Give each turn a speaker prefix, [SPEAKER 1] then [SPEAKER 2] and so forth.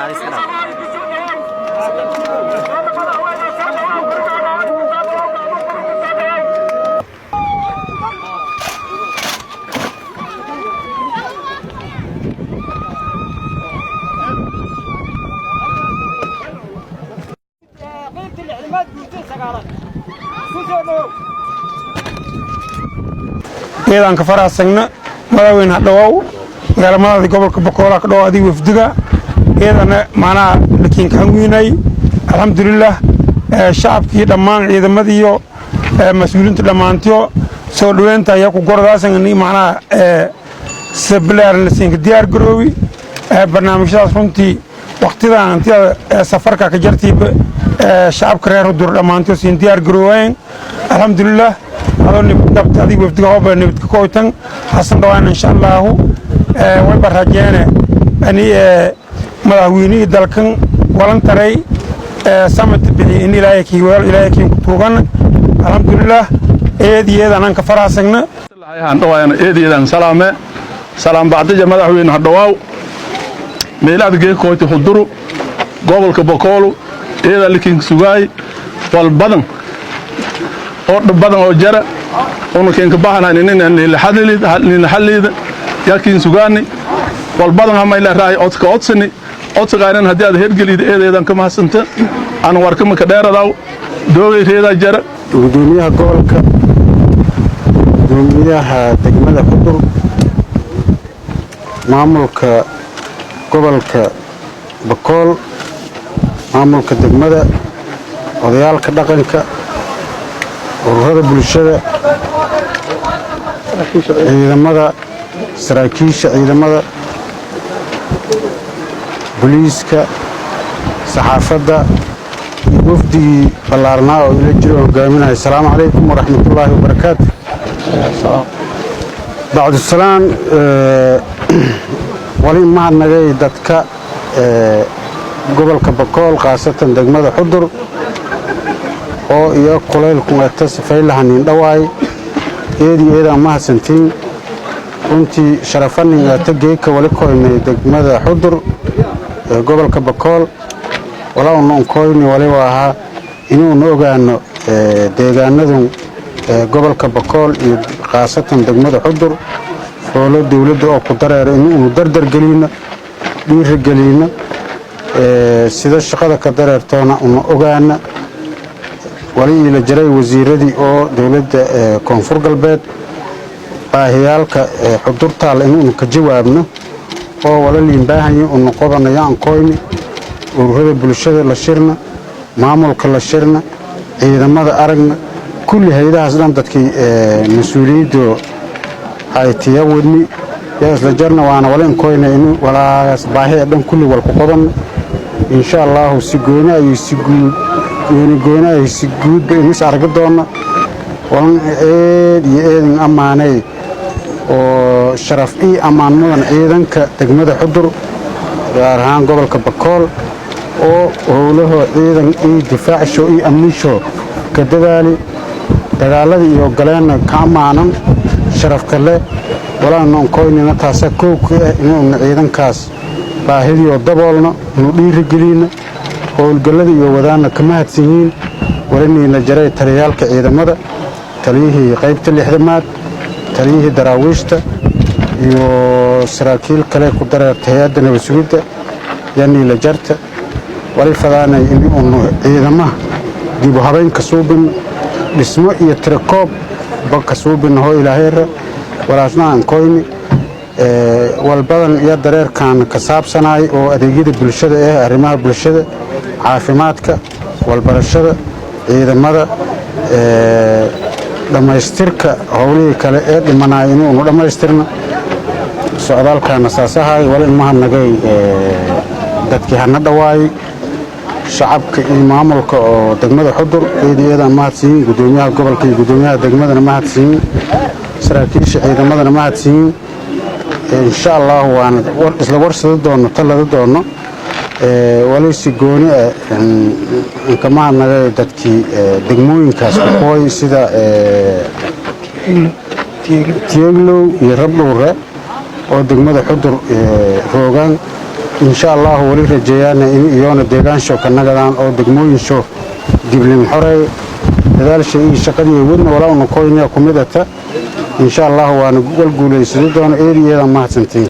[SPEAKER 1] عليه السلام.
[SPEAKER 2] إذا كفر السنة ما وين هدواو قال ما ذي قبل كبكورة كدوا هذه وفدقة إذا معنا لكن كان ويناي الحمد لله الشعب كي دمان إذا ما ذيو مسؤولين تلمانتيو سولوين تاياكو قرضا سنني معنا سبلار لسينك ديار جروي برنامج شاسونتي وقت ذا أنت سفر كجرتي شعب كرير دور دمانتيو سين ديار جروين الحمد لله هذا نبت هذه وفدقة نبت كويتن حسن دوان إن شاء الله والبرهجينا أني ملاويني دلكن ولن تري سمت بني إني لا يكي ولا لا يكي كتوغن الحمد لله إيدي إذا أنا كفر سنة
[SPEAKER 3] هندوان إيدي إذا سلام بعد جماعة وين هندواو ميلاد جي كويت حضروا قبل كبكولو إذا لكن سجاي والبدن أرد بدن أو جرا ونكين كباهنا إننا نحلي يكين سجاني والبدن هم إلى رأي أتسني أتسقارن هدي هذا هرجلي إذا كم حسنت أنا وركم كدار داو دوغي هذا جرا
[SPEAKER 4] ودنيا قولك دنيا تجمل خطر معملك قبلك بقول معملك تجمل وديالك دقنك وهذا بلشة إذا ماذا سراكيش إذا ماذا بوليسك صحافة وفدي بلارنا ويلجوا قائمين السلام عليكم ورحمة الله وبركاته. بعد السلام ولي ما نجي دتك قبل كبكول خاصة دجمة حضر oo iyo kuleylku tasfay lahayn dhawaay eedii ma hasantiin runtii sharafaniga tageeka wali koynay degmada xudur gobolka bakool walaa uu koynay wali waa inuu ogaano deegaanadu gobolka bakool iyo qaasatan degmada xudur oo la dawladda oo ku dareeray inuu dardar galino dhiir galino sida shaqada ka dareertoona uu ogaana ولي إلى جري وزيردي أو دولة كونفور قلبات باهيالك حضرتها لأنه كجوابنا أو ولا اللي ينباهي ونقضنا يان كويني وهذا بلشة للشرنا معمول كل الشرنا إذا ماذا أرجنا كل هيدا أصلاً تدكي مسؤوليته هاي تياودني يا لجرنا وأنا ولا كويني إنه ولا باهي أدم كل والقضنا إن شاء الله سجونا يسجون goona ay si guud bay arag doona waan eedin amaanay oo sharaf ii amaan mudan ciidanka degmada xudur gaar ahaan gobolka bakool oo howlaha ciidan ii difaacsho ii amnisho ka dagaalada iyo galeena ka amaanan sharaf kale walaana koynina taasa koobka inuu ciidankaas baahidiyo daboolna inuu dhiirigelino howlgallada iyo wadaana kama hadsiin waranina jaray taliyaalka ciidamada taliyihii qaybta lixdamaad taliyihii daraawiishta iyo saraakiil kale ku dareertay hay'adda nabadgelyada yani la jarta wali fadaanay inuu ciidamaha dib u habeyn ka suubin dhismo iyo tirakoob baka suubin hoo ilaaheera walaasna aan koyni walbadan iyo dareerkan ka saabsanay oo adeegyada bulshada arrimaha bulshada caafimaadka walbarashada ciidamada dhamaystirka howlihii kale ee dhimanay inuu dhamaystirno socdaalkan asaasahay wali mahadnagay dadkii hana dhawaay shacabka iyo maamulka oo degmada xudur eediyada mahadsiin gudoomiyaha gobolka iyo gudoomiyaha degmada mahadsiin saraakiisha ciidamada mahadsiin insha Allah waan isla warsado doono talada doono wali si gooni kama naga dadkii degmooyinkaas oo sida tiiglo iyo rabdowre oo degmada xudur roogan insha Allah wali rajeeyana in iyona deegaansho ka nagadaan oo degmooyinsho diblin xoray dadaalsha iyo shaqadii wadna walaal noqoynaa kumidata insha Allah waana gol guuleysay doona eediyada mahadsantiin